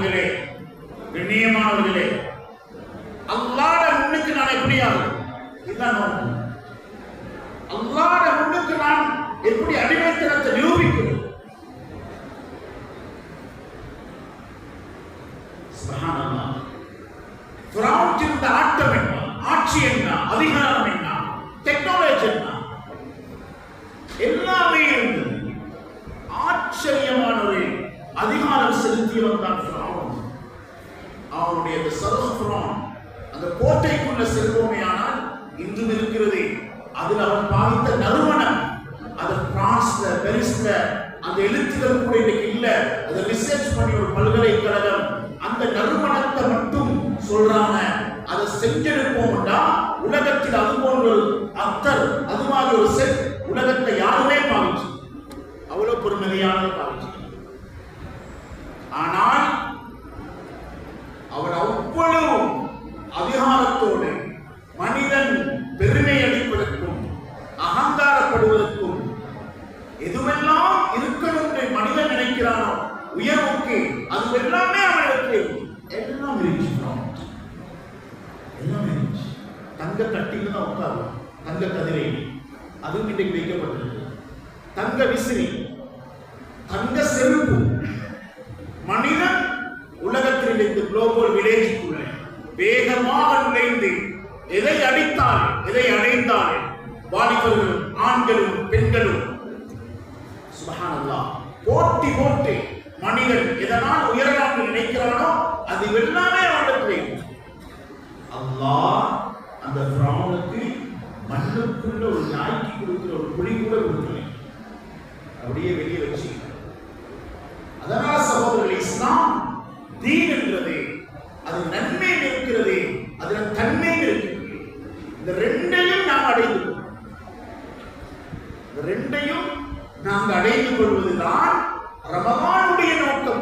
சகோதரர்களே, கண்ணியமானவர்களே, அல்லாஹ்ட முன்னுக்கு நான் எப்படி ஆகும்? இதுதான் நோக்கம். அல்லாஹ்ட முன்னுக்கு நான் எப்படி அடிமைத்தனத்தை நிரூபிக்கிறேன்? சுப்ஹானல்லாஹ். ஃபிரௌன் இந்த ஆட்டம் என்ன, ஆட்சி என்ன, அதிகாரம் என்ன, டெக்னாலஜி என்ன, எல்லாமே இருந்தது. ஆச்சரியமான ஒரு அதிகாரம் செலுத்தியவன் தான் ஃபிரௌன். அவனுடைய அந்த சர்வஃபிரௌன் அந்த கோட்டைக்குள்ள செல்வோமே ஆனால் இன்றும் இருக்கிறது. அதில் அவன் பாவித்த நறுமணம், அது பிரான்ஸ்ல பெரிஸ்ல அந்த எழுத்துக்கள் கூட இன்னைக்கு இல்ல. அதை ரிசர்ச் பண்ணி ஒரு பல்கலைக்கழகம் அந்த நறுமணத்தை மட்டும் சொல்றாங்க. அதை செஞ்செடுப்போம்டா உலகத்தில் அது போன்ற ஒரு அத்தர், அது மாதிரி ஒரு செட் உலகத்தை யாருமே பாவிச்சு அவ்வளவு பொறுமதியானதை பாவிச்சு. ஆனால் அவன் அவ்வளவு அதிகாரத்தோடு மனிதன் பெருமை அளிப்பதற்கும் அகங்காரப்படுவதற்கும் எதுவெல்லாம் இருக்கணும் என்று மனிதன் நினைக்கிறானோ உயர்வுக்கு, அது எல்லாமே அவனுக்கு எல்லாம் இருந்துச்சு. எல்லாம் இருந்துச்சு. தங்க கட்டில தான் உட்காரும், தங்க கதிரை அதுவும் இன்றைக்கு வைக்கப்பட்டிருக்கு. தங்க விசிறி, தங்க செருப்பு. மனிதன் உலகத்தில் இந்த குளோபல் வில்லேஜுக்குள்ள வேகமாக நுழைந்து எதை அடித்தால் எதை அடைந்தால் வாலிபர்களும் ஆண்களும் பெண்களும் சுப்ஹானல்லாஹ் போட்டி போட்டு மனிதன் எதனால் உயரலாம் நினைக்கிறானோ அது எல்லாமே அவனுக்கு. அல்லாஹ் அந்த ஃபிரௌனுக்கு மண்ணுக்குள்ள ஒரு நாய்க்கு கொடுக்கிற ஒரு குழி கூட கொடுக்கல, அப்படியே வெளியே வச்சு. அதனால சகோதரர்களே, இஸ்லாம் தீன் என்றது அது நன்மை இருக்கிறது, அதுல தன்மை இருக்கிறது. இந்த ரெண்டையும் நாம் அடைந்து கொள்வோம். இந்த ரெண்டையும் நாங்கள் அடைந்து கொள்வதுதான் ரமலானுடைய நோக்கம்.